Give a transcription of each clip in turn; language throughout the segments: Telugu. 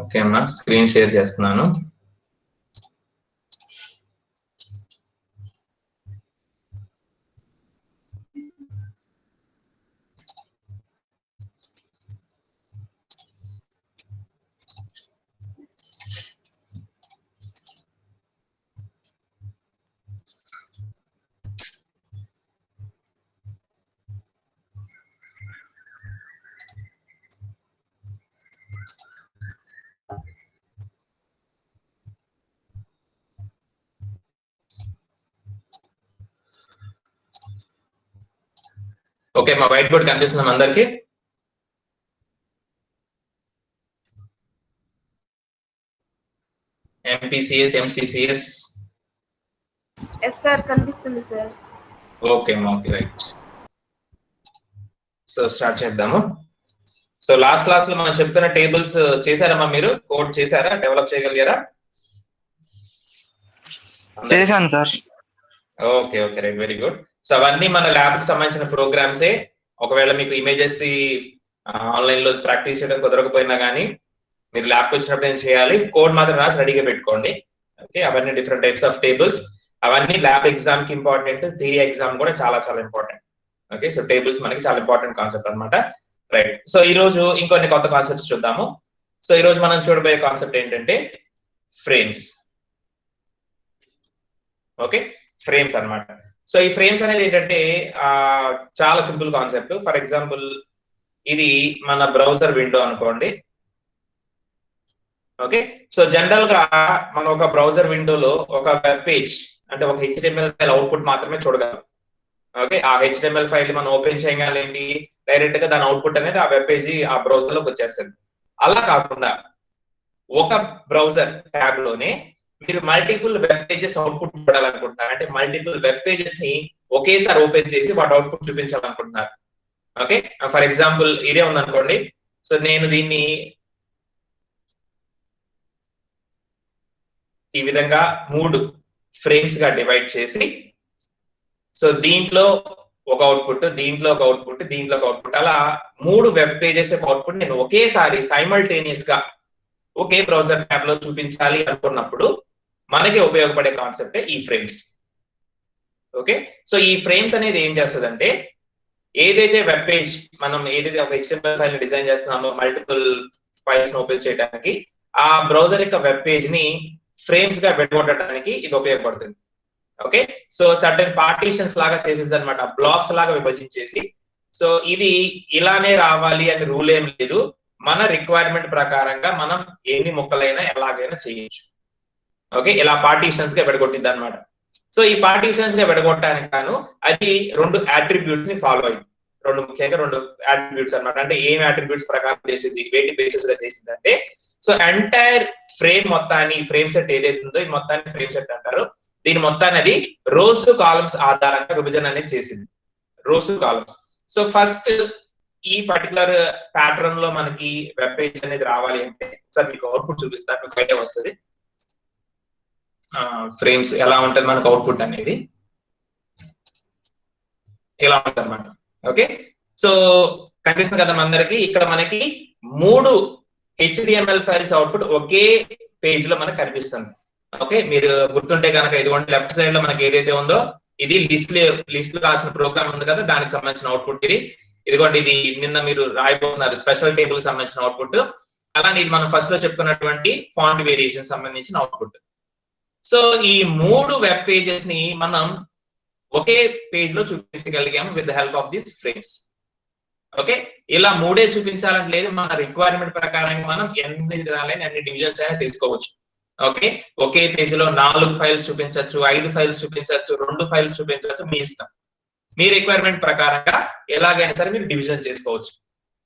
ఓకే అమ్మా, స్క్రీన్ షేర్ చేస్తున్నాను. ఓకే, మా వైట్ బోర్డ్ కనిపిస్తున్నాం అందరికి. MPCS, MCCS. ఎస్ సార్, కనిపిస్తుంది sir. Okay okay, right. So start చేద్దాము. సో లాస్ట్ క్లాస్ లో మనం చెప్పుకున్న టేబుల్స్ చేశారమ్మా, మీరు కోడ్ చేశారా, డెవలప్ చేయగలిగారా? చేశాను sir. Okay okay, right, very good. So అవన్నీ మన ల్యాబ్ కి సంబంధించిన ప్రోగ్రామ్సే. ఒకవేళ మీకు ఇమేజెస్ ఆన్లైన్ లో ప్రాక్టీస్ చేయడం కుదరకపోయినా కానీ మీరు ల్యాబ్కి వచ్చినప్పుడు ఏం చేయాలి, కోడ్ మాత్రం రాసి రెడీగా పెట్టుకోండి. ఓకే, అవన్నీ డిఫరెంట్ టైప్స్ ఆఫ్ టేబుల్స్, అవన్నీ ల్యాబ్ ఎగ్జామ్ కి ఇంపార్టెంట్, థియరీ ఎగ్జామ్ కూడా చాలా చాలా ఇంపార్టెంట్. ఓకే, సో టేబుల్స్ మనకి చాలా ఇంపార్టెంట్ కాన్సెప్ట్ అనమాట. రైట్, సో ఈ రోజు ఇంకొన్ని కొత్త కాన్సెప్ట్స్ చూద్దాము. సో ఈ రోజు మనం చూడబోయే కాన్సెప్ట్ ఏంటంటే ఫ్రేమ్స్. ఓకే, ఫ్రేమ్స్ అన్నమాట. సో ఈ ఫ్రేమ్స్ అనేది ఏంటంటే చాలా సింపుల్ కాన్సెప్ట్. ఫర్ ఎగ్జాంపుల్, ఇది మన బ్రౌజర్ విండో అనుకోండి. ఓకే, సో జనరల్ గా మనం ఒక బ్రౌజర్ విండోలో ఒక వెబ్ పేజ్ అంటే ఒక HTML ఫైల్ అవుట్పుట్ మాత్రమే చూడగలం. ఓకే, ఆ HTML ఫైల్ మనం ఓపెన్ చేయగలండి, డైరెక్ట్ గా దాని అవుట్పుట్ అనేది ఆ వెబ్ పేజీ ఆ బ్రౌజర్ లోకి వచ్చేస్తుంది. అలా కాకుండా ఒక బ్రౌజర్ ట్యాబ్ లోనే మీరు మల్టిపుల్ వెబ్ పేజెస్ అవుట్పుట్ చూడాలనుకుంటున్నారు, అంటే మల్టిపుల్ వెబ్ పేజెస్ ని ఒకేసారి ఓపెన్ చేసి వాటి అవుట్పుట్ చూపించాలనుకుంటున్నారు. ఓకే, ఫర్ ఎగ్జాంపుల్ ఇదే ఉందనుకోండి. సో నేను దీన్ని ఈ విధంగా 3 ఫ్రేమ్స్ గా డివైడ్ చేసి, సో దీంట్లో ఒక అవుట్పుట్, దీంట్లో ఒక అవుట్పుట్, దీంట్లో ఒక అవుట్పుట్, అలా 3 వెబ్ పేజెస్ యొక్క అవుట్పుట్ నేను ఒకేసారి సైమల్టేనియస్ గా ఒకే బ్రౌజర్ ట్యాబ్ లో చూపించాలి అనుకున్నప్పుడు మనకి ఉపయోగపడే కాన్సెప్ట్ ఈ ఫ్రేమ్స్. ఓకే, సో ఈ ఫ్రేమ్స్ అనేది ఏం చేస్తుందంటే, ఏదైతే వెబ్ పేజ్ మనం ఏదైతే ఒక HTML ఫైల్ డిజైన్ చేస్తున్నామో మల్టిపుల్ ఫైల్స్ ఓపెన్ చేయడానికి, ఆ బ్రౌజర్ యొక్క వెబ్ పేజ్ ని ఫ్రేమ్స్ గా విడగొట్టడానికి ఇది ఉపయోగపడుతుంది. ఓకే, సో సర్టెన్ పార్టీషన్స్ లాగా చేసేది అనమాట, బ్లాక్స్ లాగా విభజించేసి. సో ఇది ఇలానే రావాలి అని రూల్ ఏం లేదు, మన రిక్వైర్మెంట్ ప్రకారంగా మనం ఎన్ని ముక్కలైనా ఎలాగైనా చేయొచ్చు. ఓకే, ఇలా పార్టీషన్స్ గా విడగొట్టింది అనమాట. సో ఈ పార్టీషన్స్ గా విడగొట్టడానికి గాను అది 2 అట్రిబ్యూట్స్ ని ఫాలో అయింది. ముఖ్యంగా 2 అట్రిబ్యూట్స్ అనమాట. అంటే ఏం అట్రిబ్యూట్స్ ప్రకారం చేసింది, వేటి బేసిస్ గా చేసింది అంటే, సో ఎంటైర్ ఫ్రేమ్ మొత్తాన్ని, ఫ్రేమ్ సెట్ ఏదైతే ఉందో ఈ మొత్తాన్ని ఫ్రేమ్ సెట్ అంటారు. దీని మొత్తాన్ని అది రోస్ కాలమ్స్ ఆధారంగా విభజన అనేది చేసింది, రోస్ కాలమ్స్. సో ఫస్ట్ ఈ పర్టికులర్ ప్యాటర్న్ లో మనకి వెబ్ పేజ్ అనేది రావాలి అంటే, సార్ మీకు అవుట్పుట్ చూపిస్తాను, మీకు ఐడియా వస్తుంది ఫ్రేమ్స్ ఎలా ఉంటుంది మనకు అవుట్పుట్ అనేది ఇలా ఉంటుంది అనమాట. ఓకే, సో కనిపిస్తుంది కదా అందరికి, ఇక్కడ మనకి 3 HTML ఫైల్స్ అవుట్పుట్ ఒకే పేజ్ లో మనకు కనిపిస్తుంది. ఓకే, మీరు గుర్తుంటే కనుక ఇదిగోండి లెఫ్ట్ సైడ్ లో మనకి ఏదైతే ఉందో ఇది లిస్ట్ రాసిన ప్రోగ్రామ్ ఉంది కదా, దానికి సంబంధించిన అవుట్పుట్ ఇది. ఇదిగోండి, ఇది నిన్న మీరు రాయబోతున్నారు స్పెషల్ టేబుల్ సంబంధించిన అవుట్పుట్. అలానే ఇది మనం ఫస్ట్ లో చెప్పుకున్నటువంటి ఫాంట్ వేరియేషన్ సంబంధించిన అవుట్పుట్. సో ఈ 3 వెబ్ పేజెస్ ని మనం ఒకే పేజ్ లో చూపించగలిగాము with the help of this frames. Okay, ఇలా 3 చూపించాలని లేదు, మన రిక్వైర్మెంట్ ప్రకారంగా మనం ఎన్ని విధాలైన అన్ని డివిజన్స్ అయినా తీసుకోవచ్చు. ఓకే, ఒకే పేజ్ లో 4 ఫైల్స్ చూపించవచ్చు, 5 ఫైల్స్ చూపించవచ్చు, 2 ఫైల్స్ చూపించవచ్చు, మీ ఇష్టం. మీ రిక్వైర్మెంట్ ప్రకారంగా ఎలాగైనా సరే మీరు డివిజన్ చేసుకోవచ్చు.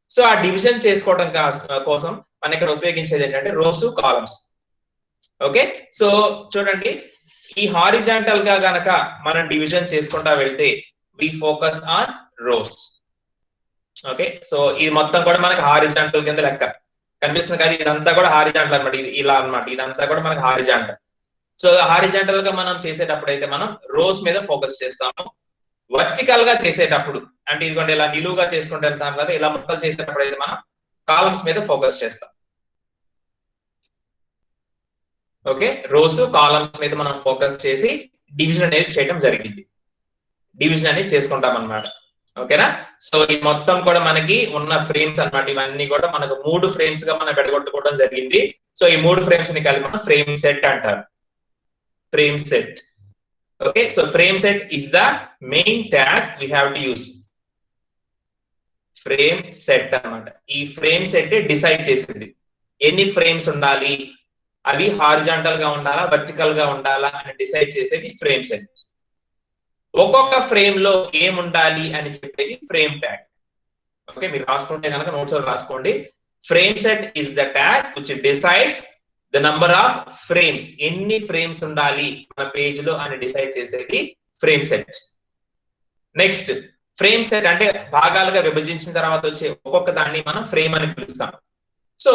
సో ఆ డివిజన్ చేసుకోవడం కోసం మనం ఇక్కడ ఉపయోగించేది ఏంటంటే రోస్, కాలమ్స్. ఓకే, సో చూడండి, ఈ హారిజాంటల్ గా గనక మనం డివిజన్ చేసుకుంటా వెళ్తే we focus on rows. Okay, so ఇది మొత్తం కూడా మనకి హారిజాంటల్ కింద లెక్క కనిపిస్తుంది కదా, ఇదంతా కూడా హారిజాంటల్ అనమాట, ఇది ఇలా అనమాట, ఇదంతా కూడా మనకి హారిజాంటల్. సో హారిజాంటల్ గా మనం చేసేటప్పుడు అయితే మనం రోస్ మీద ఫోకస్ చేస్తాము. వర్టికల్ గా చేసేటప్పుడు అంటే ఇదిగోండి ఇలా నిలువుగా చేసుకుంటూ వెళ్తాం కదా, ఇలా ముక్కలు చేసేటప్పుడు అయితే మనం కాలమ్స్ మీద ఫోకస్ చేస్తాం. ఓకే, రోస్ కాలమ్స్ మీద మనం ఫోకస్ చేసి డివిజన్ అనేది చేయడం జరిగింది. డివిజన్ అనేది చేసుకుంటాం అన్నమాట. ఓకేనా? సో ఇది మొత్తం కూడా మనకి ఉన్న ఫ్రేమ్స్ అన్నమాట. ఇవన్నీ కూడా మనకు 3 ఫ్రేమ్స్ గా మనం విడగొట్టుకోవడం జరిగింది. సో ఈ 3 ఫ్రేమ్స్ ని కలిపి మనం ఫ్రేమ్ సెట్ అంటారు. Frame set. Okay, so frame set is the main tag we have to use. Frame set అన్నమాట. ఈ ఫ్రేమ్ సెట్ డిసైడ్ చేసింది ఎన్ని ఫ్రేమ్స్ ఉండాలి, అవి హారిజాంటల్ గా ఉండాలా, వర్టికల్ గా ఉండాలా అని డిసైడ్ చేసేది ఫ్రేమ్ సెట్. ఒక్కొక్క ఫ్రేమ్ లో ఏముండాలి అని చెప్పేది ఫ్రేమ్ ట్యాగ్. ఓకే, మీరు రాసుకుంటే కనుక నోట్స్ లో రాసుకోండి. Frame set is the tag which decides the number of frames. ఎన్ని ఫ్రేమ్స్ ఉండాలి మన పేజ్ లో అని డిసైడ్ చేసేది frame set. Next, frame set అంటే భాగాలుగా విభజించిన తర్వాత వచ్చే ఒక్కొక్క దాన్ని మనం ఫ్రేమ్ అని పిలుస్తాం. సో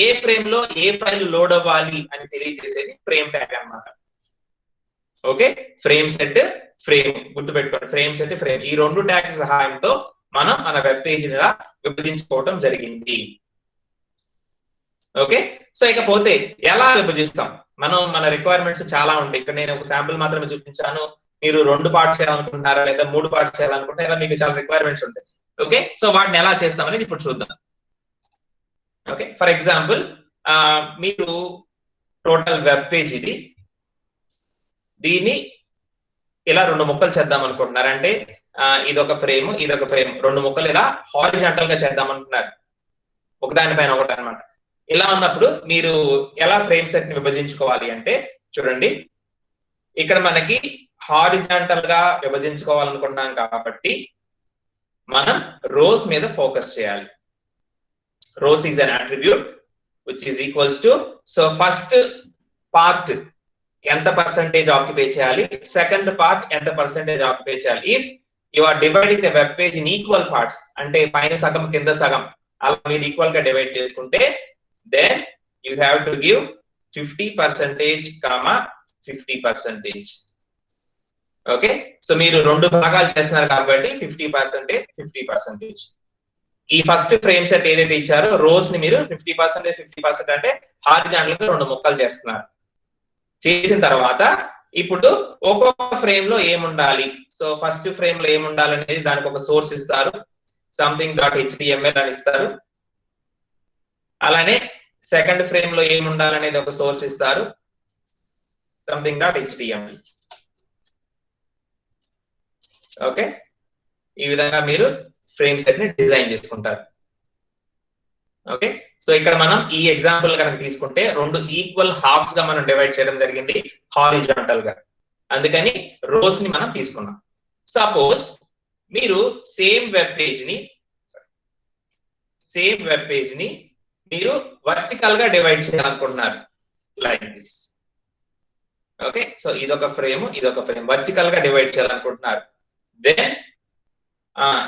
ఏ ఫ్రేమ్ లో ఏ ఫైల్ లోడ్ అవ్వాలి అని తెలియజేసేది ఫ్రేమ్ ట్యాగ్ అన్నమాట. ఓకే, ఫ్రేమ్ సెట్, ఫ్రేమ్ గుర్తుపెట్టుకోండి. ఫ్రేమ్ సెట్, ఫ్రేమ్, ఈ 2 ట్యాగ్స్ సహాయంతో మనం మన వెబ్ పేజ్ విభజించుకోవడం జరిగింది. ఓకే, సో ఇకపోతే ఎలా విభజిస్తాం మనం? మన రిక్వైర్మెంట్స్ చాలా ఉంటాయి. ఇక్కడ నేను ఒక శాంపుల్ మాత్రమే చూపించాను. మీరు 2 పార్ట్స్ చేయాలనుకుంటున్నారా లేదా 3 పార్ట్స్ చేయాలనుకుంటున్నారా, ఇలా మీకు చాలా రిక్వైర్మెంట్స్ ఉంటాయి. ఓకే, సో వాటిని ఎలా చేస్తాం అనేది ఇప్పుడు చూద్దాం. ఓకే, ఫర్ ఎగ్జాంపుల్ మీరు టోటల్ వెబ్ పేజ్ ఇది, దీన్ని ఇలా 2 ముక్కలు చేద్దాం అనుకుంటున్నారు. అంటే ఇదొక ఫ్రేమ్, ఇదొక ఫ్రేమ్, 2 ముక్కలు ఇలా హారిజాంటల్ గా చేద్దాం అనుకుంటున్నారు, ఒకదానిపైన ఒకటి అన్నమాట. ఇలా ఉన్నప్పుడు మీరు ఎలా ఫ్రేమ్ సెట్ ని విభజించుకోవాలి అంటే, చూడండి, ఇక్కడ మనకి హారిజాంటల్ గా విభజించుకోవాలనుకుంటున్నాం కాబట్టి మనం రోస్ మీద ఫోకస్ చేయాలి. Rows is an attribute which is equals to, so first part ఎంత పర్సెంటేజ్ ఆక్యుపై చేయాలి, సెకండ్ పార్ట్ ఎంత పర్సెంటేజ్ ఆక్యుపై చేయాలి. If you are dividing the web page in equal parts, అంటే పైన సగం కింద సగం అలా మీరు ఈక్వల్ గా డివైడ్ చేసుకుంటే, then you have to give 50% 50%. Okay, so మీరు 2 భాగాలు చేస్తున్నారు కాబట్టి 50% 50%. ఈ ఫస్ట్ ఫ్రేమ్ సెట్ ఏదైతే ఇచ్చారో రోస్ ని మీరు 50% 50% అంటే హారిజాంటల్ గా 2 ముక్కలు చేస్తున్నారు. చేసిన తర్వాత ఇప్పుడు ఒక్కొక్క ఫ్రేమ్ లో ఏముండాలి, సో ఫస్ట్ ఫ్రేమ్ లో ఏముండాలి అనేది దానికి ఒక సోర్స్ ఇస్తారు, something.html అని ఇస్తారు. అలానే సెకండ్ ఫ్రేమ్ లో ఏముండాలనేది ఒక సోర్స్ ఇస్తారు, something.html. ఓకే, ఈ విధంగా మీరు ఫ్రేమ్ సెట్ ని డిజైన్ చేసుకుంటారు. ఓకే, సో ఇక్కడ మనం ఈ ఎగ్జాంపుల్ కనుక తీసుకుంటే 2 ఈక్వల్ హాఫ్స్ గా మనం డివైడ్ చేయడం జరిగింది హారిజాంటల్ గా, అందుకని రోస్ ని మనం తీసుకున్నాం. సపోజ్ మీరు సేమ్ వెబ్ పేజ్ ని మీరు వర్టికల్ గా డివైడ్ చేయాలనుకుంటున్నారు, లైక్ దిస్. ఓకే, సో ఇదొక ఫ్రేమ్, ఇదొక ఫ్రేమ్, వర్టికల్ గా డివైడ్ చేయాలనుకుంటున్నారు. దెన్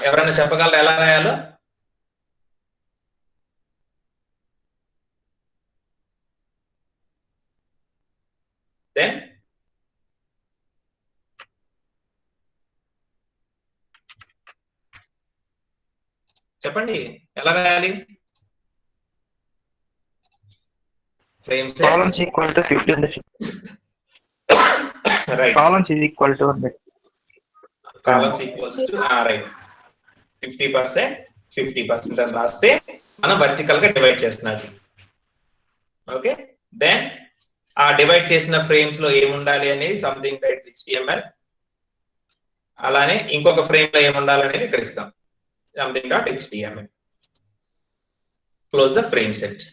ఎవరైనా చెప్పగలరా ఎలా రాయాలో? దెన్ చెప్పండి ఎలా రాయాలి? Frame set columns equal to 50 and 50. Right. Columns is equal to columns equals to right 50% 50% అని రాస్తే మనం వర్టికల్ గా డివైడ్ చేస్తున్నాం. ఓకే, దెన్ ఆ డివైడ్ చేసిన ఫ్రేమ్స్ లో ఏముండాలి అనేది something.html, అలానే ఇంకొక ఫ్రేమ్ లో ఏముండాలి అనేది ఇక్కడ ఇస్తాం, something.html. Close the frame set.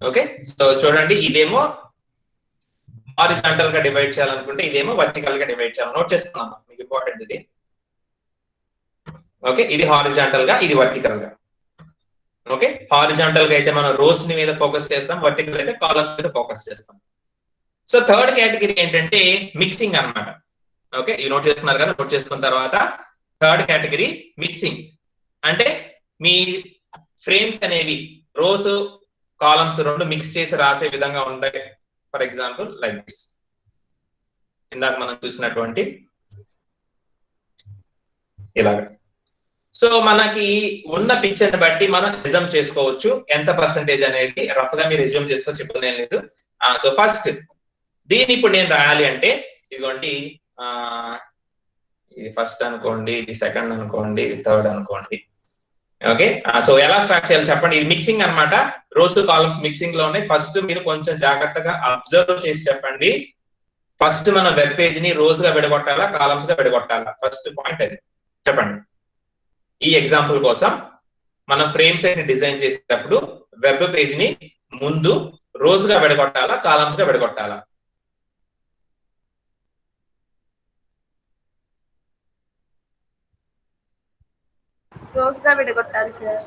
Okay, so చూడండి, ఇదేమో హారిజాంటల్ గా డివైడ్ చేయాలనుకుంటే, ఇదేమో వర్టికల్ గా డివైడ్ చేయాలి. నోట్ చేసుకున్నాం, మీకు ఇంపార్టెంట్ ఇది. ఓకే, ఇది హారిజాంటల్ గా, ఇది వర్టికల్ గా. ఓకే, హారిజాంటల్ గా అయితే మనం రోస్ ని మీద ఫోకస్ చేస్తాం, వర్టికల్ అయితే కాలమ్స్ మీద ఫోకస్ చేస్తాం. సో థర్డ్ కేటగిరీ ఏంటంటే మిక్సింగ్ అన్నమాట. ఓకే, ఇవి నోట్ చేసుకున్నారు కదా, నోట్ చేసుకున్న తర్వాత థర్డ్ కేటగిరీ మిక్సింగ్. అంటే మీ ఫ్రేమ్స్ అనేవి రోస్ కాలమ్స్ 2 మిక్స్ చేసి రాసే విధంగా ఉంటాయి. ఫర్ ఎగ్జాంపుల్ లైక్ దిస్, ఇందాక మనం చూసినటువంటి ఇలాగా. సో మనకి ఉన్న పిక్చర్ ని బట్టి మనం రిజమ్ చేసుకోవచ్చు ఎంత పర్సెంటేజ్ అనేది రఫ్ గా మీరు రిజ్యూమ్ చేసుకోవచ్చు, ఇబ్బంది ఏం లేదు. సో ఫస్ట్ దీన్ని ఇప్పుడు నేను రాయాలి అంటే ఇదిగోండి, ఇది ఫస్ట్ అనుకోండి, ఇది సెకండ్ అనుకోండి, ఇది థర్డ్ అనుకోండి. ఓకే, సో ఎలా స్టార్ట్ చేయాలి చెప్పండి. ఇది మిక్సింగ్ అన్నమాట, రోస్ కాలమ్స్ మిక్సింగ్ లో ఉన్నాయి. ఫస్ట్ మీరు కొంచెం జాగ్రత్తగా అబ్జర్వ్ చేసి చెప్పండి. ఫస్ట్ మన వెబ్ పేజ్ ని రోజ్ గా విడగొట్టాలా, కాలమ్స్ గా విడగొట్టాలా? ఫస్ట్ పాయింట్ అది చెప్పండి. ఈ ఎగ్జాంపుల్ కోసం మనం ఫ్రేమ్ సెట్ ని డిజైన్ చేసేటప్పుడు వెబ్ పేజ్ ని ముందు రోజ్ గా విడగొట్టాలా, కాలమ్స్ గా విడగొట్టాలా? రోజ్ గా విడగొట్టాలి sir.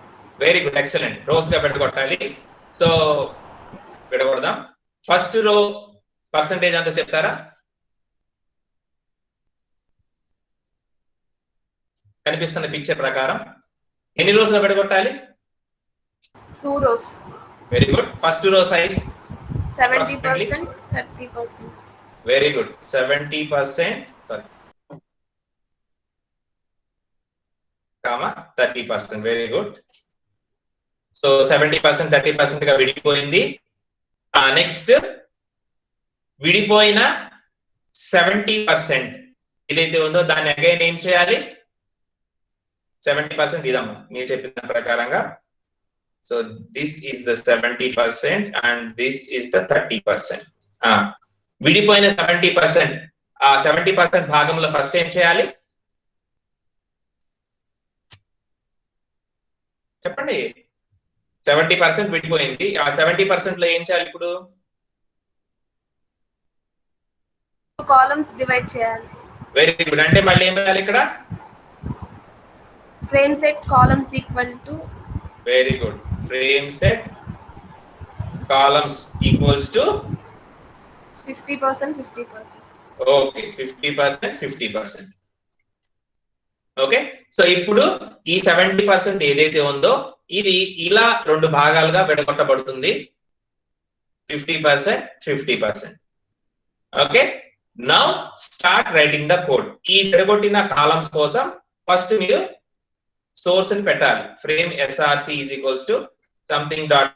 Very good, excellent, rows గా విడగొట్టాలి. సో విడగొడదాం. ఫస్ట్ రో పర్సంటేజ్ అంతా చెప్తారా? కనిపిస్తున్న పిక్చర్ ప్రకారం ఎన్ని రోస్ గా విడగొట్టాలి? 2 rows. Very good. First row size 70%, 30%. Very good, 70%, sorry comma 30%. Very good. So 70%, 30% గా విడిపోయింది. నెక్స్ట్ విడిపోయిన 70% ఏదైతే ఉందో దాన్ని అగైన్ ఏం చేయాలి? 70% ఇదమ్మా మీరు చెప్పిన ప్రకారంగా. So this is the 70% and this is the 30%. విడిపోయిన 70%, ఆ 70% భాగంలో ఫస్ట్ ఏం చేయాలి చెప్పండి? 70% విడిపోయింది, ఆ 70% లో ఏం చేయాలి ఇప్పుడు? 2 columns డివైడ్ చేయాలి. Very good. అంటే మళ్ళీ ఏం చేయాలి ఇక్కడ? Frame set columns equal to, very good, frame set columns equals to 50%, 50%. Okay, 50%, 50%. Okay, so ఇప్పుడు ఈ 70% ఏదైతే ఉందో ఇది ఇలా రెండు భాగాలుగా విడగొట్టబడుతుంది, 50%, 50%. Okay, now start writing the code. ఈ విడగొట్టిన కాలమ్స్ కోసం ఫస్ట్ మీరు సోర్స్ ని పెట్టాలి. Frame src is equals to something dot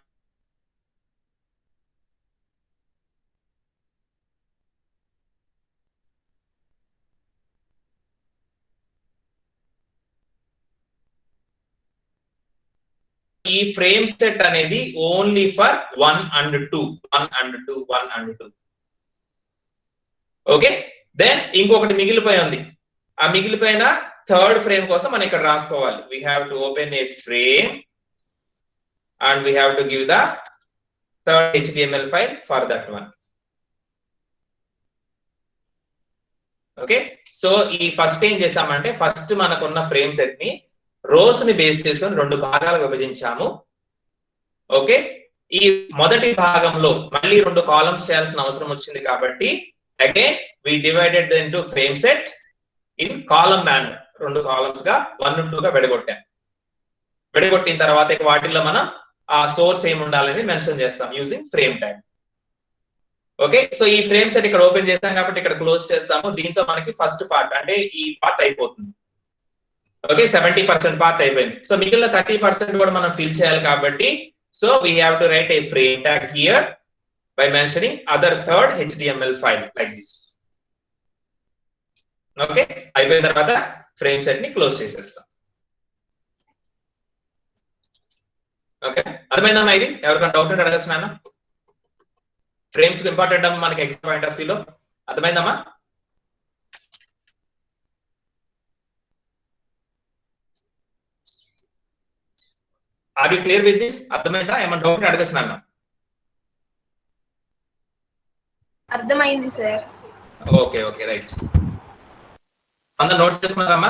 ఈ ఫ్రేమ్ సెట్ అనేది only for 1 and 2, 1 and 2, 1 and 2. Okay, then ఇంకొకటి మిగిలిపోయి ఉంది. ఆ మిగిలిపోయిన థర్డ్ ఫ్రేమ్ కోసం మనం ఇక్కడ రాసుకోవాలి. We have to open A frame and we have to give the third HTML file for that one. Okay, so ఈ ఫస్ట్ ఏం చేసామంటే ఫస్ట్ మనకున్న ఫ్రేమ్ సెట్ ని రోస్ ని బేస్ చేసుకొని రెండు భాగాలు విభజించాము. ఓకే, ఈ మొదటి భాగంలో మళ్ళీ రెండు కాలమ్స్ చేయాల్సిన అవసరం వచ్చింది కాబట్టి again we divided the into frame set in column manner. రెండు కాలమ్స్ గా 1 and 2 గా విడగొట్టాం. విడగొట్టిన తర్వాత వాటిల్లో మనం ఆ సోర్స్ ఏమి ఉండాలని మెన్షన్ చేస్తాం using frame tag. Okay, so ఈ ఫ్రేమ్ సెట్ ఇక్కడ ఓపెన్ చేస్తాం కాబట్టి ఇక్కడ క్లోజ్ చేస్తాము. దీంతో మనకి ఫస్ట్ పార్ట్ అంటే ఈ పార్ట్ అయిపోతుంది. ఓకే, 70% పార్ట్ అయిపోయింది. సో మిగిలిన 30% కూడా మనం ఫిల్ చేయాలి కాబట్టి so we have to right A frame tag here by mentioning other third HTML file like this. Okay, అయిపోయిన తర్వాత ఫ్రేమ్ సెట్ ని క్లోజ్ చేసేస్తాం. ఓకే, అర్థమైందమ్మా? ఇది ఎవరికైనా డౌట్ ఉంటే అడగచ్చు నాన్న. ఫ్రేమ్స్ ఇంపార్టెంట్ అమ్మా మనకి ఎగ్జామ్ పాయింట్ ఆఫ్ వ్యూలో. అర్థమైందమ్మా? Are you clear with this? అర్థమైందా? ఏమైనా డౌట్ అడగచ్చు నాన్న. అర్థమైంది సార్. Okay okay, right. అందరూ నోట్ చేసుకున్నారమ్మా?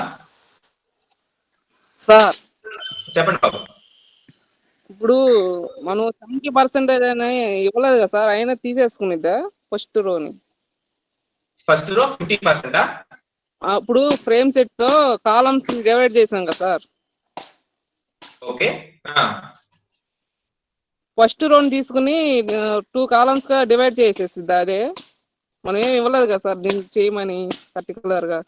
సార్ చెప్పండి బాబు. ఇప్పుడు మనం 70% అని ఇవ్వలేదు కదా సార్, అయినా తీసేసుకునిద్దా ఫస్ట్ రోని? First row 50%? అప్పుడు ఫ్రేమ్ సెట్ లో కాలమ్స్ డివైడ్ చేసాం కదా సార్. ఓకే, ఫస్ట్ రోని తీసుకుని 2 కాలమ్స్ గా డివైడ్ చేసేసిద్దా? అదే మనం ఏమి ఇవ్వలేదు కదా సార్ దీన్ని చేయమని పర్టికులర్ గా.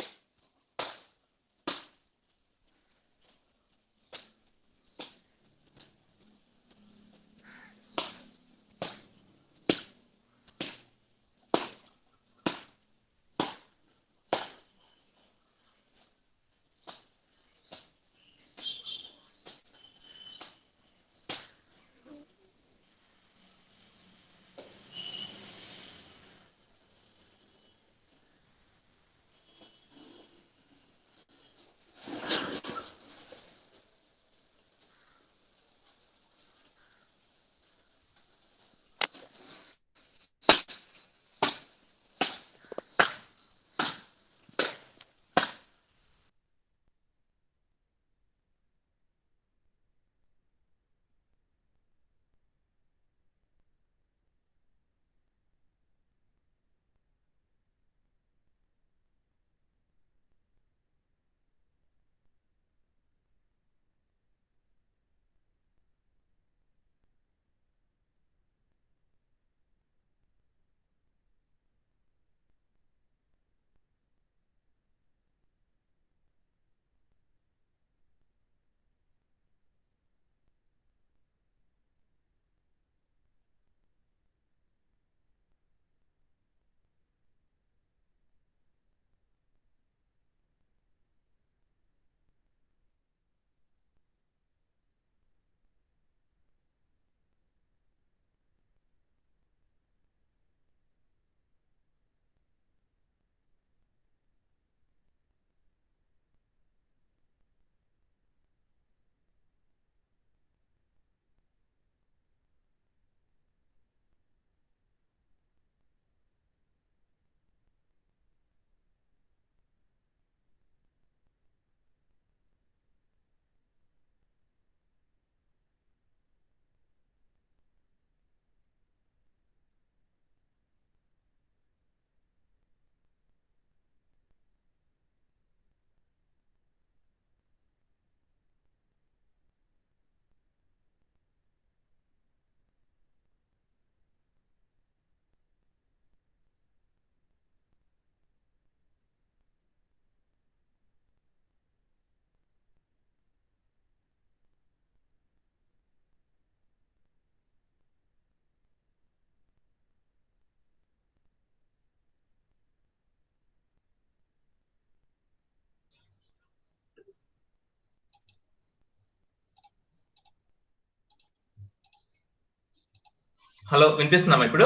హలో, వినిపిస్తున్నామా ఇప్పుడు?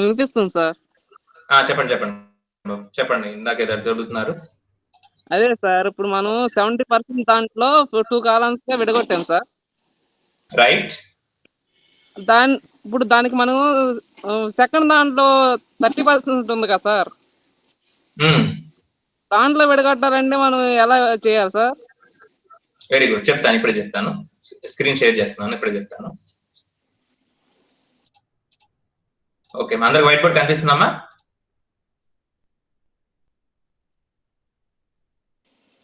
వినిపిస్తుంది సార్. చెప్పండి చెప్పండి చెప్పండి, ఇందాక ఏదో జరుగుతున్నారు. అదే సార్, ఇప్పుడు మనం 70% దాంట్లో 2 కాలమ్స్ గా విడగొట్టాం సార్. రైట్. ఇప్పుడు దానికి మనం సెకండ్ దాంట్లో 30% ఉంటుంది కదా సార్, దాంట్లో విడగొట్టాలంటే మనం ఎలా చేయాలి సార్? వెరీ గుడ్, చెప్తాను, ఇప్పుడే చెప్తాను. స్క్రీన్ షేర్ చేస్తున్నాను, ఇప్పుడే చెప్తాను. ఓకే, మా అందరికి వైట్ బోర్డ్ కనిపిస్తుందమ్మా?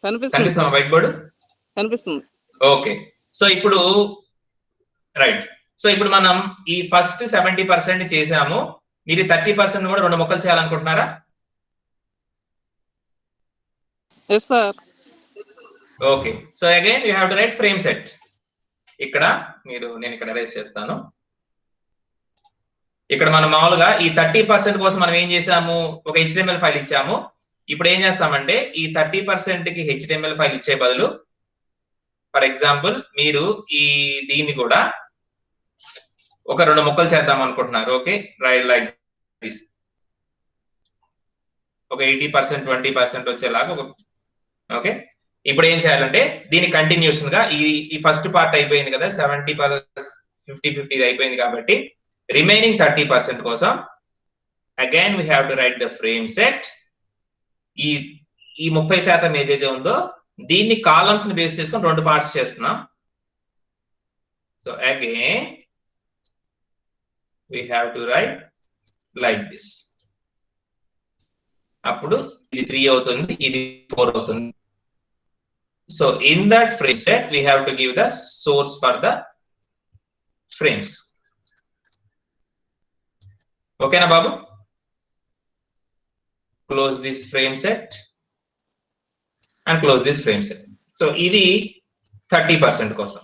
కనిపిస్తుంది కనిపిస్తుందా సార్. White board? కనిపిస్తుంది. ఓకే, సో ఇప్పుడు రైట్, సో ఇప్పుడు మనం ఈ ఫస్ట్ 70% చేసాము. మీరు 30% కూడా 2 ముక్కలు చేయాలనుకుంటున్నారా? Yes sir. Okay, so again you have to write frame set. ఇక్కడ నేను ఇక్కడ రైస్ చేస్తాను. ఇక్కడ మనం మామూలుగా ఈ 30% కోసం మనం ఏం చేసాము, ఒక HTML ఫైల్ ఇచ్చాము. ఇప్పుడు ఏం చేస్తామంటే ఈ 30% కి HTML ఫైల్ ఇచ్చే బదులు, ఫర్ ఎగ్జాంపుల్ మీరు దీన్ని కూడా ఒక 2 ముక్కలు చేద్దాం అనుకుంటున్నారు. ఓకే, రైట్ లైక్ దిస్, ఒక 80% 20% వచ్చేలాగా ఓకే. ఇప్పుడు ఏం చేయాలంటే దీని కంటిన్యూషన్ గా ఈ ఫస్ట్ పార్ట్ అయిపోయింది కదా, 70/50 అయిపోయింది కాబట్టి రిమైనింగ్ 30% కోసం again we have to right the frame set. ఈ 30% ఏదైతే ఉందో దీన్ని కాలమ్స్ ని బేస్ చేసుకొని 2 పార్ట్స్ చేస్తున్నాం. So again we have to right like this. అప్పుడు ఇది 3 అవుతుంది, ఇది 4 అవుతుంది. So in that frame set we have to give the source for the frames. Okay na babu? Close this frame set and close this frame set. So ఇది 30% కోసం,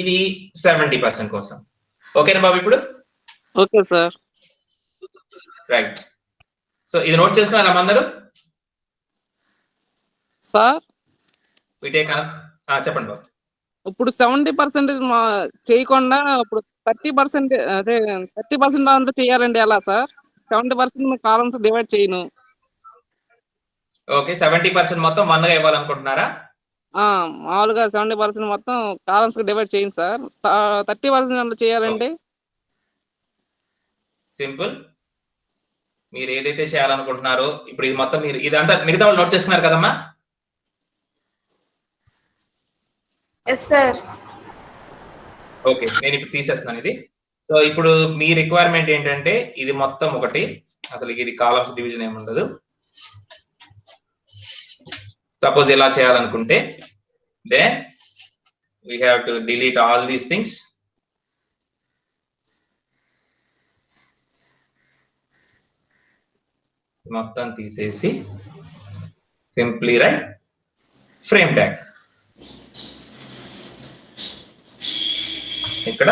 ఇది 70% కోసం. ఓకేనా బాబు ఇప్పుడు? Okay sir. రైట్, సో ఇది నోట్ చేసుకున్నారా అందరూ? సార్ చెప్పండి బాబు. ఇప్పుడు 70% చేయకుండా ఇప్పుడు 30% అదే 30% దాంట్లో చేయాలండి ఎలా సార్? 70% కాలమ్స్ డివైడ్ చేయను. ఓకే, 70% మొత్తం 1 గా ఇవ్వాలనుకుంటున్నారా? మామూలుగా 70% మొత్తం కాలమ్స్ డివైడ్ చేయండి సార్. 30% దాంట్లో చేయాలండి. సింపుల్, మీరు ఏదైతే చేయాలనుకుంటున్నారో ఇప్పుడు ఇది మొత్తం మీరు ఇదంతా మిగతా వాళ్ళు నోట్ చేసుకున్నారు కదమ్మా? Yes sir. ఓకే, నేను ఇప్పుడు తీసేస్తున్నాను ఇది. సో ఇప్పుడు మీ రిక్వైర్మెంట్ ఏంటంటే ఇది మొత్తం ఒకటి, అసలు ఇది కాలమ్స్ డివిజన్ ఏమి ఉండదు. సపోజ్ ఇలా చేయాలనుకుంటే then we have to delete all these things. మొత్తం తీసేసి సింప్లీ రైట్ ఫ్రేమ్ ట్యాగ్. ఇక్కడ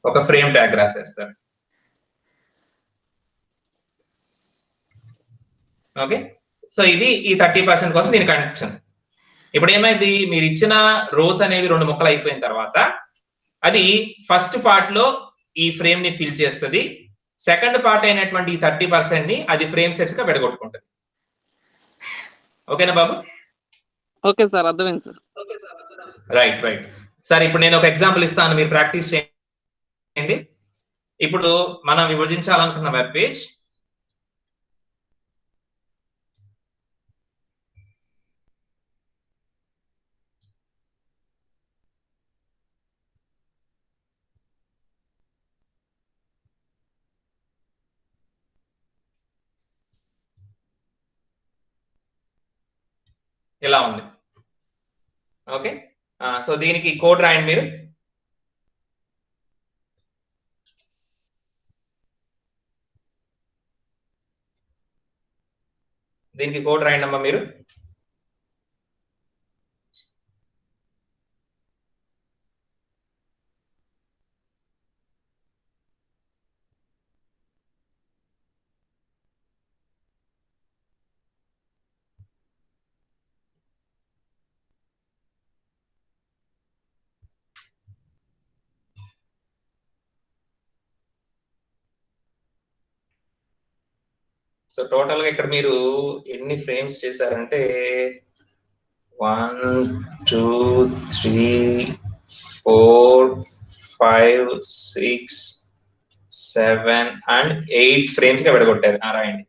ఒక ఫ్రేమ్ ట్యాగ్ రాసేస్తారు. ఓకే, సో ఇది ఈ 30% కోసం దీని కనెక్షన్. ఇప్పుడు ఏమైంది, మీరు ఇచ్చిన రోస్ అనేవి 2 ముక్కలు అయిపోయిన తర్వాత అది ఫస్ట్ పార్ట్ లో ఈ ఫ్రేమ్ ని ఫిల్ చేస్తుంది. సెకండ్ పార్ట్ అయినటువంటి ఈ 30% ని అది ఫ్రేమ్ సెట్స్ గా విడగొట్టుకుంటుంది. ఓకేనా బాబు? ఓకే సార్, అర్థమైంది సార్. రైట్ రైట్ సార్, ఇప్పుడు నేను ఒక ఎగ్జాంపుల్ ఇస్తాను, మీరు ప్రాక్టీస్ చేయండి. ఇప్పుడు మనం విభజించాలనుకున్న వెబ్ పేజ్ ఇలా ఉంది. ఓకే, సో దీనికి కోడ్ రాయండి మీరు. దీనికి కోడ్ రాయండి అమ్మా మీరు. సో టోటల్ గా ఇక్కడ మీరు ఎన్ని ఫ్రేమ్స్ చేశారంటే 1 2 3 4 5 6 7 అండ్ 8 ఫ్రేమ్స్ గా విడగొట్టారు. రాయండి.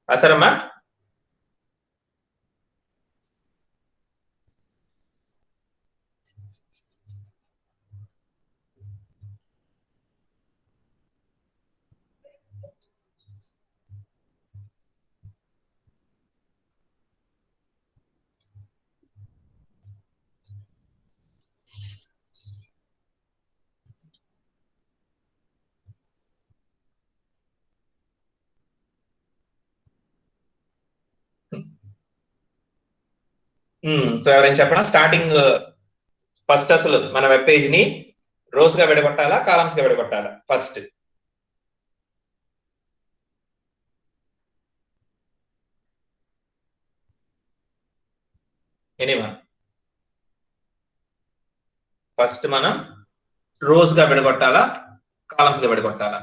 రాసారమ్మా? సో ఎవరైనా చెప్పడం స్టార్టింగ్ ఫస్ట్ అసలు మన వెబ్ పేజ్ ని రోస్ గా విడగొట్టాలా కాలమ్స్ గా విడగొట్టాలా ఫస్ట్? ఎనీవన్? ఫస్ట్ మనం రోస్ గా విడగొట్టాలా కాలమ్స్ గా విడగొట్టాలా?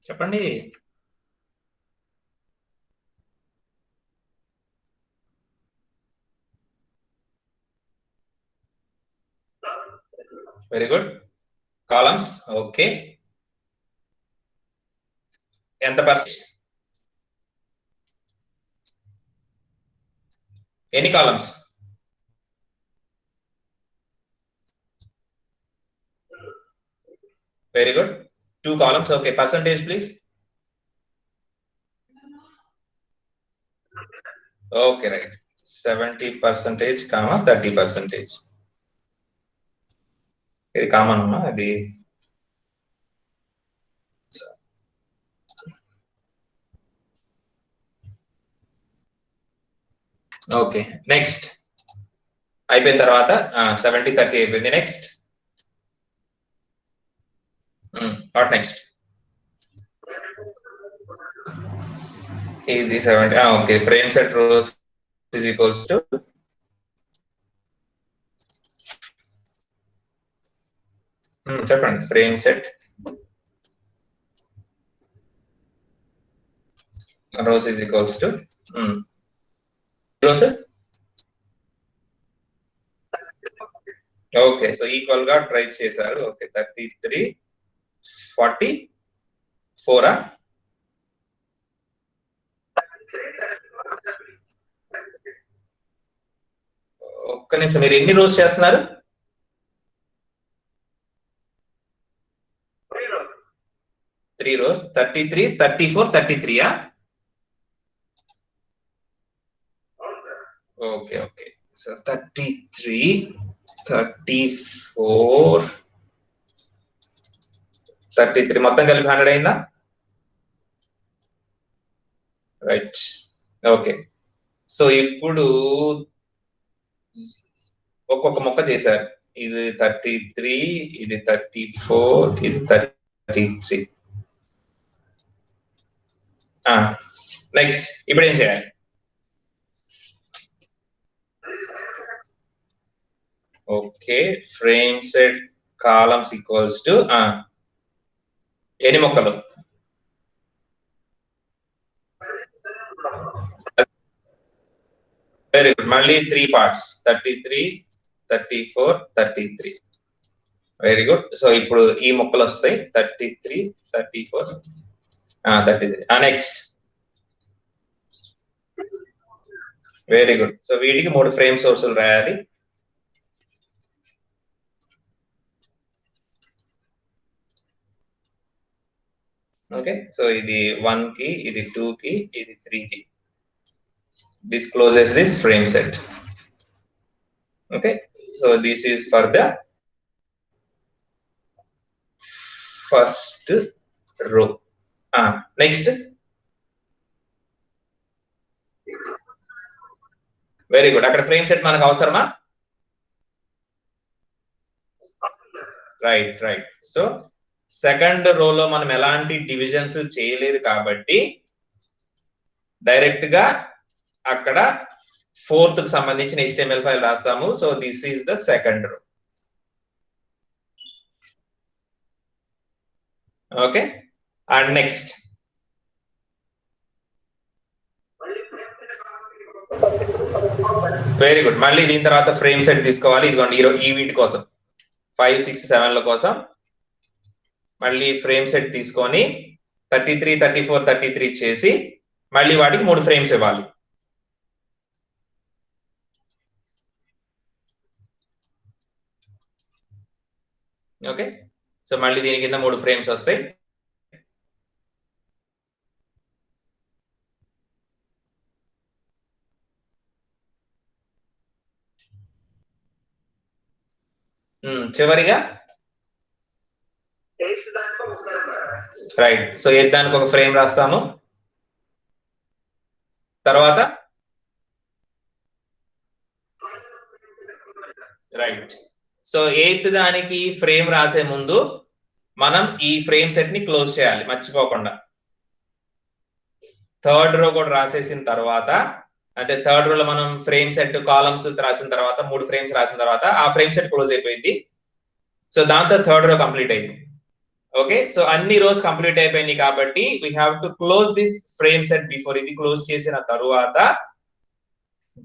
చెప్పండి. Very good. కాలమ్స్. ఓకే. ఎంత పర్సెంట్? ఎన్ని columns? Very good. 2 columns. Okay. Percentage please. Okay, right. 70% comma 30%. ఇది కామన్ అమ్మా. అది ఓకే. నెక్స్ట్ అయిపోయిన తర్వాత 70-30 అయిపోయింది. Next what next? ఇది 70. Okay. Frame set rows is equals to చెప్పండి. Frame set rows is equals to rows. Okay. So equal గా ట్రై చేశారు. ఓకే. 33 44 ఒక్క నిమిషం. మీరు ఎన్ని రోస్ చేస్తున్నారు? 3 రోస్. 33 34 33. ఓకే. ఓకే. సో 33 34 33 మొత్తం కలిపి 100 అయిందా? రైట్. ఓకే, సో ఇప్పుడు ఒక్కొక్క మొక్క చేశారు. ఇది 33, ఇది 34, ఇది 33. నెక్స్ట్ ఇప్పుడు ఏం చేయాలి? Okay, frame set columns equals to ఎన్ని మొక్కలు? Very good. మళ్ళీ 3 పార్ట్స్, 33, 34, 33. Very good. సో ఇప్పుడు ఈ మొక్కలు వస్తాయి 33, 34, 33. నెక్స్ట్. Very good. సో వీటికి 3 ఫ్రేమ్ సోర్సులు రాయాలి. ఓకే, సో ఇది 1 కి, ఇది 2 కి, ఇది 3 కి. This closes this frame set. Okay, so this is for the first row. Next. Very good. అక్కడ frame set మనకు అవసరమా? రైట్. సో సెకండ్ రో లో మనం ఎలాంటి డివిజన్స్ చేయలేదు కాబట్టి డైరెక్ట్ గా అక్కడ 4th కి సంబంధించిన HTML ఫైల్ రాస్తాము. So this is the second row. Okay, and next. Very good. మళ్ళీ దీని తర్వాత ఫ్రేమ్ సెట్ తీసుకోవాలి. ఇదిగోండి ఈ వీటి కోసం 5, 6, 7ల కోసం మళ్ళీ ఫ్రేమ్ సెట్ తీసుకొని 33, 34, 33 చేసి మళ్ళీ వాటికి 3 ఫ్రేమ్స్ ఇవ్వాలి. ఓకే, సో మళ్ళీ దీని కింద 3 ఫ్రేమ్స్ వస్తాయి. చివరిగా రైట్. సో దానికి ఒక ఫ్రేమ్ రాస్తాము. తర్వాత రైట్. సో 8th దానికి ఫ్రేమ్ రాసే ముందు మనం ఈ ఫ్రేమ్ సెట్ ని క్లోజ్ చేయాలి మర్చిపోకుండా. 3rd రో కూడా రాసేసిన తర్వాత, అంటే 3rd రోలో మనం ఫ్రేమ్ సెట్ కాలమ్స్ రాసిన తర్వాత 3 ఫ్రేమ్స్ రాసిన తర్వాత ఆ ఫ్రేమ్ సెట్ క్లోజ్ అయిపోయింది. సో దాంతో 3rd రో కంప్లీట్ అయింది. ఓకే, సో అన్ని రోస్ కంప్లీట్ అయిపోయినాయి కాబట్టి we have to close this frame set before. ఇది క్లోజ్ చేసిన తరువాత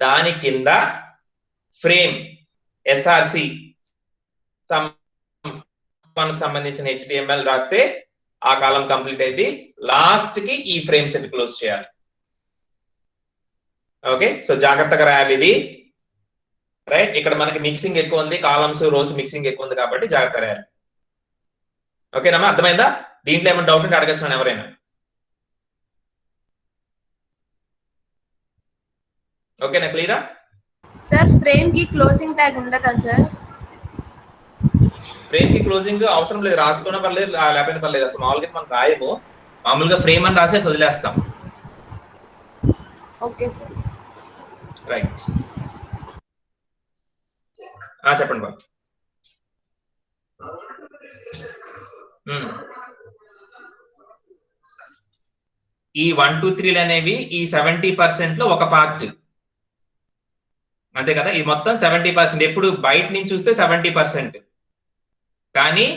దాని కింద ఫ్రేమ్ SRC మనకు సంబంధించిన HTML రాస్తే ఆ కాలం కంప్లీట్ అయింది. లాస్ట్ కి ఈ ఫ్రేమ్ సెట్ క్లోజ్ చేయాలి. ఓకే, సో జాగ్రత్తగా రాయాలి ఇది. రైట్, ఇక్కడ మనకి మిక్సింగ్ ఎక్కువ ఉంది, కాలమ్స్ రోస్ మిక్సింగ్ ఎక్కువ ఉంది కాబట్టి జాగ్రత్త రాయాలి. ఓకేనమ్మా, అర్థమైందా? దీంట్లో ఏమైనా డౌట్ ఉంటే అడగచ్చు ఎవరైనా. ఓకేనా, క్లియరా? సార్ ఫ్రేమ్ కి క్లోజింగ్ ట్యాగ్ ఉండదా సార్? ఫ్రేమ్ కి క్లోజింగ్ అవసరం లేదు, రాసుకున్నా పర్లేదు లేకపోయినా పర్లేదు. అసలు మామూలుగా మనం రాయము, మామూలుగా ఫ్రేమ్ అని రాసేసి వదిలేస్తాం. Okay sir. రైట్. చెప్పండి బాబు. ఈ 1, 2, 3 అనేవి ఈ 70% లో ఒక పార్ట్, అంతే కదా? ఈ మొత్తం 70%. ఎప్పుడు బయట నుంచి చూస్తే 70%, కానీ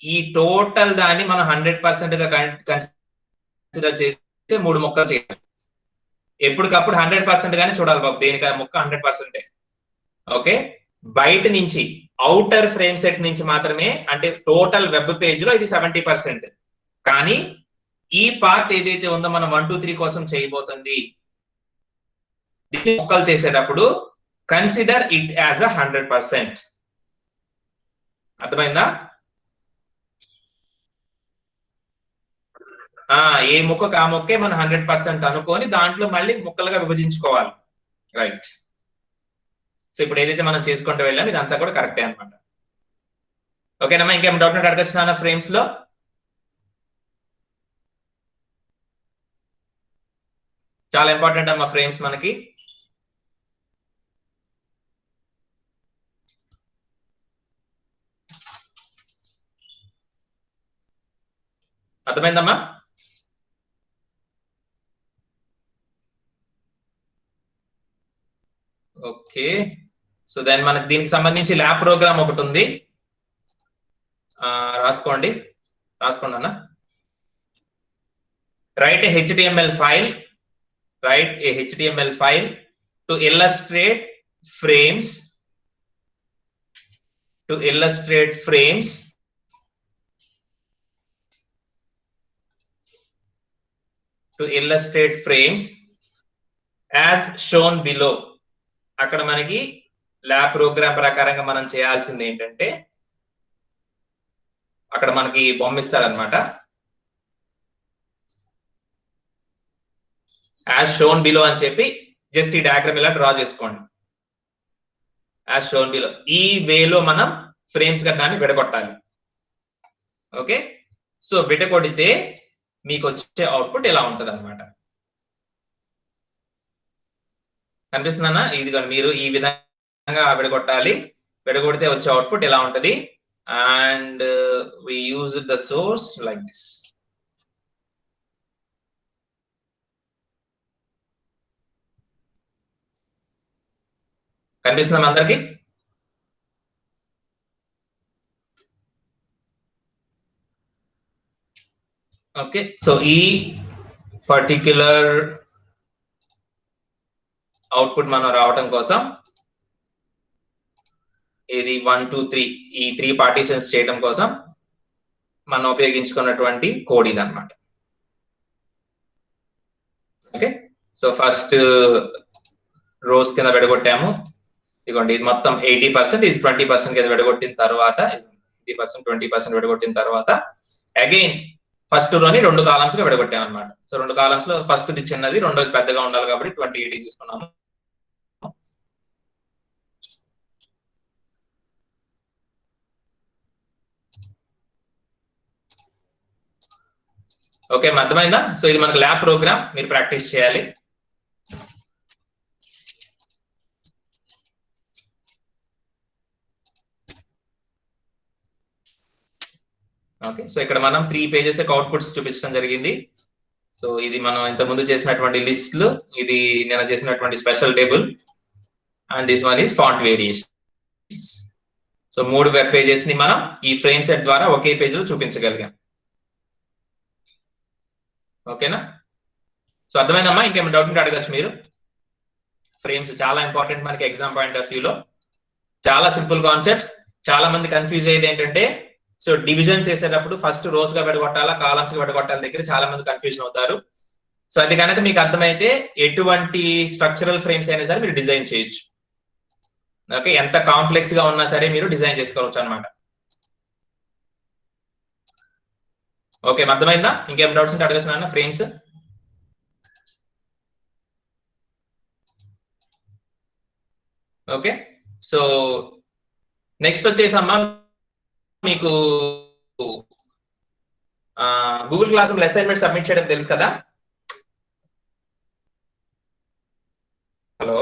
ఈ టోటల్ దాన్ని మనం 100% గా కన్సిడర్ చేస్తే 3 మొక్కలు చేయాలి. ఎప్పటికప్పుడు 100% గానే చూడాలి బాబు, దేనికా మొక్క 100%. ఓకే, బయట నుంచి ఔటర్ ఫ్రేమ్ సెట్ నుంచి మాత్రమే, అంటే టోటల్ వెబ్ పేజ్ లో ఇది 70%. కానీ ఈ పార్ట్ ఏదైతే ఉందో మనం 1, 2, 3 కోసం చేయబోతుంది దీన్ని మొక్కలు చేసేటప్పుడు కన్సిడర్ ఇట్ యాజ్ 100%. అర్థమైందా? ఏ మొక్కకు ఆ మొక్కే మనం 100% అనుకొని దాంట్లో మళ్ళీ ముక్కలుగా విభజించుకోవాలి. రైట్. సో ఇప్పుడు ఏదైతే మనం చేసుకుంటూ వెళ్ళాం ఇదంతా కూడా కరెక్టే అనమాట. ఓకేనమ్మా, ఇంకేం డౌట్ ఉంటే అడగచ్చునా ఫ్రేమ్స్ లో? చాలా ఇంపార్టెంట్ అమ్మా ఫ్రేమ్స్ మనకి. అర్థమైందమ్మా? ఓకే, సో దెన్ మనకి దీనికి సంబంధించి ల్యాబ్ ప్రోగ్రామ్ ఒకటి ఉంది, రాసుకోండి అన్న. Right A HTML file to illustrate frames as shown below. అక్కడ మనకి ల్యాబ్ ప్రోగ్రామ్ ప్రకారంగా మనం చేయాల్సింది ఏంటంటే, అక్కడ మనకి బొమ్మ ఇస్తారనమాట. యాజ్ షోన్ బిలో అని చెప్పి జస్ట్ ఈ డయాగ్రామ్ ఇలా డ్రా చేసుకోండి. యాజ్ షోన్ బిలో, ఈ వేలో మనం ఫ్రేమ్స్ దాన్ని విడగొట్టాలి. ఓకే, సో విడగొడితే మీకు వచ్చే అవుట్పుట్ ఇలా ఉంటది అనమాట. కనిపిస్తుందన్నా? ఇది మీరు ఈ విధంగా విడగొట్టాలి. విడగొడితే వచ్చే అవుట్పుట్ ఇలా ఉంటది. And we use the source like this. కనిపిస్తుందా అందరికి? ఓకే, సో ఈ పర్టిక్యులర్ అవుట్పుట్ మనం రావటం కోసం ఇది 1 2 3 ఈ 3 పార్టీషన్స్ చేయడం కోసం మనం ఉపయోగించుకున్నటువంటి కోడ్ ఇది అన్నమాట. ఓకే, సో ఫస్ట్ రోస్ కింద విడగొట్టాము. ఇదిగోండి, ఇది మొత్తం 80%, ఇది 20% కింద విడగొట్టిన తర్వాత 80% 20% విడగొట్టిన తర్వాత అగైన్ ఫస్ట్ రోని 2 కాలమ్స్ గా విడగొట్టాం అనమాట. సో 2 కాలమ్స్ లో ఫస్ట్ ది చిన్నది, రెండోది పెద్దగా ఉండాలి కాబట్టి 2080 తీసుకున్నాము. ఓకే, అర్థమైందా? సో ఇది మనకు ల్యాబ్ ప్రోగ్రామ్, మీరు ప్రాక్టీస్ చేయాలి. ఓకే, సో ఇక్కడ మనం 3 పేజెస్ అవుట్పుట్స్ చూపించడం జరిగింది. సో ఇది మనం ఇంత ముందు చేసినటువంటి లిస్టులు, ఇది నేను చేసినటువంటి special table, and this one is font variations. So 3 web pages ని మనం ఈ ఫ్రేమ్ సెట్ ద్వారా ఒకే పేజ్ లో చూపించగలిగాం. ఓకేనా? సో అర్థమైందమ్మా? ఇంకేమైనా డౌట్ ఉంటే అడగచ్చు మీరు. ఫ్రేమ్స్ చాలా ఇంపార్టెంట్ మనకి ఎగ్జామ్ పాయింట్ ఆఫ్ వ్యూలో. చాలా సింపుల్ కాన్సెప్ట్స్. చాలా మంది కన్ఫ్యూజ్ అయ్యేది ఏంటంటే, సో డివిజన్ చేసేటప్పుడు ఫస్ట్ రోస్ గా విడగొట్టాలా కాలమ్స్ గా విడగొట్టాల దగ్గర చాలా మంది కన్ఫ్యూజన్ అవుతారు. సో అది కనుక మీకు అర్థమైతే ఎటువంటి స్ట్రక్చరల్ ఫ్రేమ్స్ అయినా సరే మీరు డిజైన్ చేయొచ్చు. ఓకే, ఎంత కాంప్లెక్స్ గా ఉన్నా సరే మీరు డిజైన్ చేసుకోవచ్చు అనమాట. ఓకే, అర్థమైందా? ఇంకేం డౌట్స్ ఉంటే అడగచ్చు ఫ్రేమ్స్. ఓకే, సో నెక్స్ట్ వచ్చేసమ్మా మీకు Google class room assignment submit చేయడం తెలుసు కదా? హలో,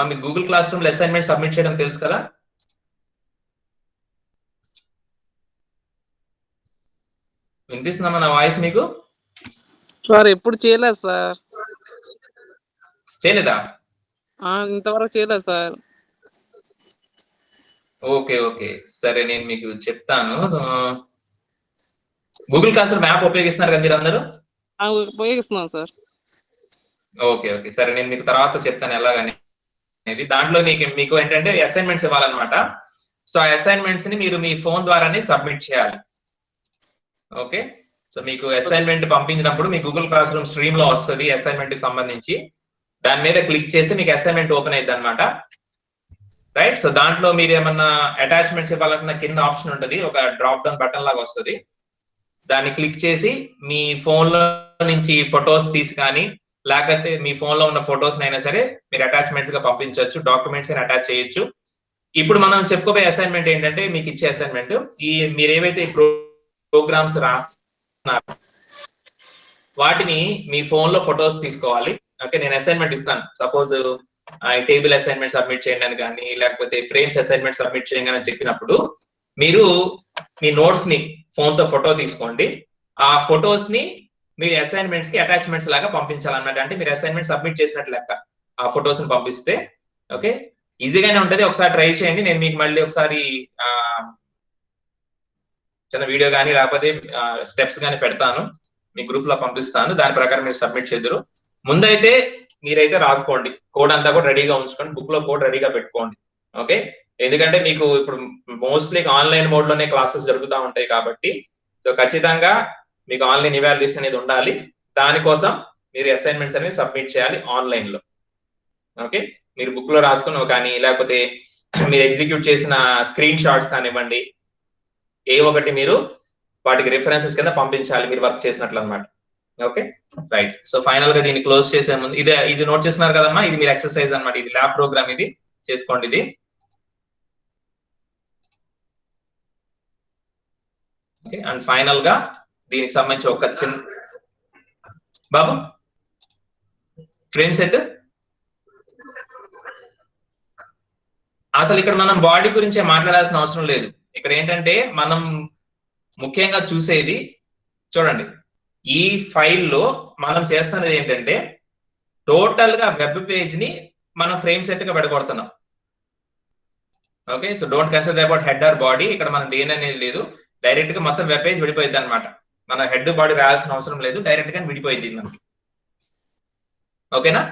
మీకు Google class room assignment submit చేయడం తెలుసు కదా? వినిపిస్తుందమ్మా నా వాయిస్ మీకు? సార్ ఎప్పుడు చేయలేదు సార్. చేయలేదా? ఇంతవరకు చేయలేదు సార్. ఓకే ఓకే, సరే నేను మీకు చెప్తాను. గూగుల్ క్లాస్ రూమ్ యాప్ ఉపయోగిస్తున్నారు కదా మీరు అందరూ? ఉపయోగిస్తున్నాను సార్. ఓకే ఓకే, సరే నేను మీకు తర్వాత చెప్తాను ఎలాగని. దాంట్లో మీకు ఏంటంటే అసైన్మెంట్స్ ఇవ్వాలన్నమాట. సో ఆ అసైన్మెంట్స్ ని మీరు మీ ఫోన్ ద్వారానే సబ్మిట్ చేయాలి. ఓకే, సో మీకు అసైన్మెంట్ పంపించినప్పుడు మీ గూగుల్ క్లాస్ రూమ్ స్ట్రీమ్ లో వస్తుంది అసైన్మెంట్ కి సంబంధించి. దాని మీద క్లిక్ చేస్తే మీకు అసైన్మెంట్ ఓపెన్ అయ్యింది అనమాట. రైట్, సో దాంట్లో మీరు ఏమన్నా అటాచ్మెంట్స్ ఇవ్వాలన్న కింద ఆప్షన్ ఉంటుంది, ఒక డ్రాప్ డౌన్ బటన్ లాగా వస్తుంది. దాన్ని క్లిక్ చేసి మీ ఫోన్ లో నుంచి ఫొటోస్ తీసి కానీ లేకపోతే మీ ఫోన్ లో ఉన్న ఫొటోస్ అయినా సరే మీరు అటాచ్మెంట్స్ గా పంపించవచ్చు, డాక్యుమెంట్స్ అయినా అటాచ్ చేయొచ్చు. ఇప్పుడు మనం చెప్పుకోబోయే అసైన్మెంట్ ఏంటంటే, మీకు ఇచ్చే అసైన్మెంట్ ఈ మీరు ఏవైతే ప్రోగ్రామ్స్ రాస్తున్నారు వాటిని మీ ఫోన్ లో ఫొటోస్ తీసుకోవాలి. ఓకే, నేను అసైన్మెంట్ ఇస్తాను. సపోజ్ టేబుల్ అసైన్మెంట్ సబ్మిట్ చేయండి అని కానీ, లేకపోతే ఫ్రేమ్స్ అసైన్మెంట్ సబ్మిట్ చేయండి అని చెప్పినప్పుడు మీరు మీ నోట్స్ ని ఫోన్ తో ఫోటో తీసుకోండి. ఆ ఫొటోస్ ని మీరు అసైన్మెంట్స్ కి అటాచ్మెంట్స్ లాగా పంపించాలన్నమాట. అంటే మీరు అసైన్మెంట్ సబ్మిట్ చేసినట్లు లెక్క ఆ ఫొటోస్ ని పంపిస్తే. ఓకే, ఈజీగానే ఉంటది, ఒకసారి ట్రై చేయండి. నేను మీకు మళ్ళీ ఒకసారి చిన్న వీడియో కానీ లేకపోతే స్టెప్స్ కానీ పెడతాను, మీ గ్రూప్ లో పంపిస్తాను. దాని ప్రకారం మీరు సబ్మిట్ చేద్దరు. ముందైతే మీరైతే రాసుకోండి, కోడ్ అంతా కూడా రెడీగా ఉంచుకోండి, బుక్ లో కోడ్ రెడీగా పెట్టుకోండి. ఓకే, ఎందుకంటే మీకు ఇప్పుడు మోస్ట్లీ ఆన్లైన్ మోడ్ లోనే క్లాసెస్ జరుగుతూ ఉంటాయి కాబట్టి సో ఖచ్చితంగా మీకు ఆన్లైన్ ఇవాల్యుయేషన్ అనేది ఉండాలి. దానికోసం మీరు అసైన్మెంట్స్ అనేవి సబ్మిట్ చేయాలి ఆన్లైన్ లో. ఓకే, మీరు బుక్ లో రాసుకున్న కానీ లేకపోతే మీరు ఎగ్జిక్యూట్ చేసిన స్క్రీన్ షాట్స్ కానివ్వండి, ఏ ఒకటి మీరు వాటికి రిఫరెన్సెస్ కింద పంపించాలి మీరు వర్క్ చేసినట్లు అనమాట. Okay right. సో ఫైనల్ గా దీన్ని క్లోజ్ చేసే ముందు ఇది నోట్ చేస్తున్నారు కదమ్మా, ఇది మీరు ఎక్సర్సైజ్ అనమాట, ఇది ల్యాబ్ ప్రోగ్రామ్, ఇది చేసుకోండి ఇది. ఓకే, అండ్ ఫైనల్ గా దీనికి సంబంధించి ఒక చిన్న బాబు ఫ్రేమ్ సెట్. అసలు ఇక్కడ మనం బాడీ గురించి మాట్లాడాల్సిన అవసరం లేదు. ఇక్కడ ఏంటంటే మనం ముఖ్యంగా చూసేది చూడండి, ఈ ఫైల్లో మనం చేస్తున్నది ఏంటంటే టోటల్ గా వెబ్ పేజ్ ని మనం ఫ్రేమ్ సెట్ గా పెడగొడుతున్నాం. Okay, so don't consider about head or body. ఇక్కడ మనం దేని అనేది లేదు, డైరెక్ట్ గా మొత్తం వెబ్ పేజ్ విడిపోయింది అనమాట. మన హెడ్ బాడీ రాయాల్సిన అవసరం లేదు, డైరెక్ట్ గా విడిపోయింది మనకి. ఓకేనా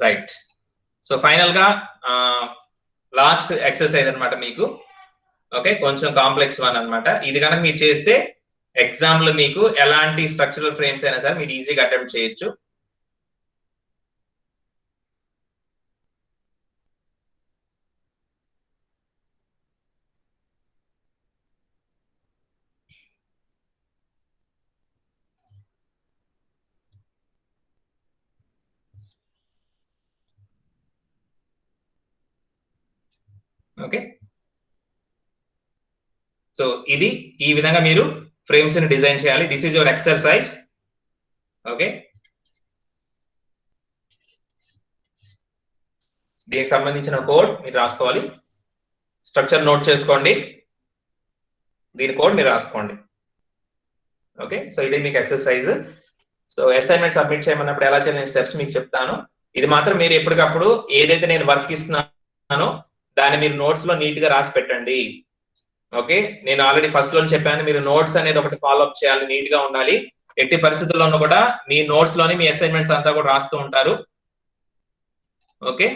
రైట్. సో ఫైనల్ గా లాస్ట్ ఎక్సర్సైజ్ అనమాట మీకు. ఓకే, కొంచెం కాంప్లెక్స్ వన్ అనమాట. ఇది కనుక మీరు చేస్తే ఎగ్జామ్ లో మీకు ఎలాంటి స్ట్రక్చరల్ ఫ్రేమ్స్ అయినా సరే మీరు ఈజీగా అటెంప్ట్ చేయొచ్చు. ఓకే, సో ఇది ఈ విధంగా మీరు ఫ్రేమ్స్ ని డిజైన్ చేయాలి. This is your exercise. Okay, దీనికి సంబంధించిన కోడ్ మీరు రాసుకోవాలి, స్ట్రక్చర్ నోట్ చేసుకోండి, దీని కోడ్ మీరు రాసుకోండి. ఓకే, సో ఇది మీకు ఎక్సర్సైజ్. సో అసైన్మెంట్ సబ్మిట్ చేయమన్నప్పుడు ఎలా చేయాలి స్టెప్స్ మీకు చెప్తాను. ఇది మాత్రం మీరు ఎప్పటికప్పుడు ఏదైతే నేను వర్క్ ఇస్తున్నానో దాన్ని మీరు నోట్స్ లో నీట్ గా రాసి పెట్టండి. ఓకే, నేను ఆల్రెడీ ఫస్ట్ లో చెప్పాను, మీరు నోట్స్ అనేది ఒకటి ఫాలో అప్ చేయాలి, నీట్ గా ఉండాలి. ఎట్టి పరిస్థితుల్లోనూ కూడా మీ నోట్స్ లోని మీ అసైన్మెంట్స్ అంతా కూడా రాస్తూ ఉంటారు. ఓకే,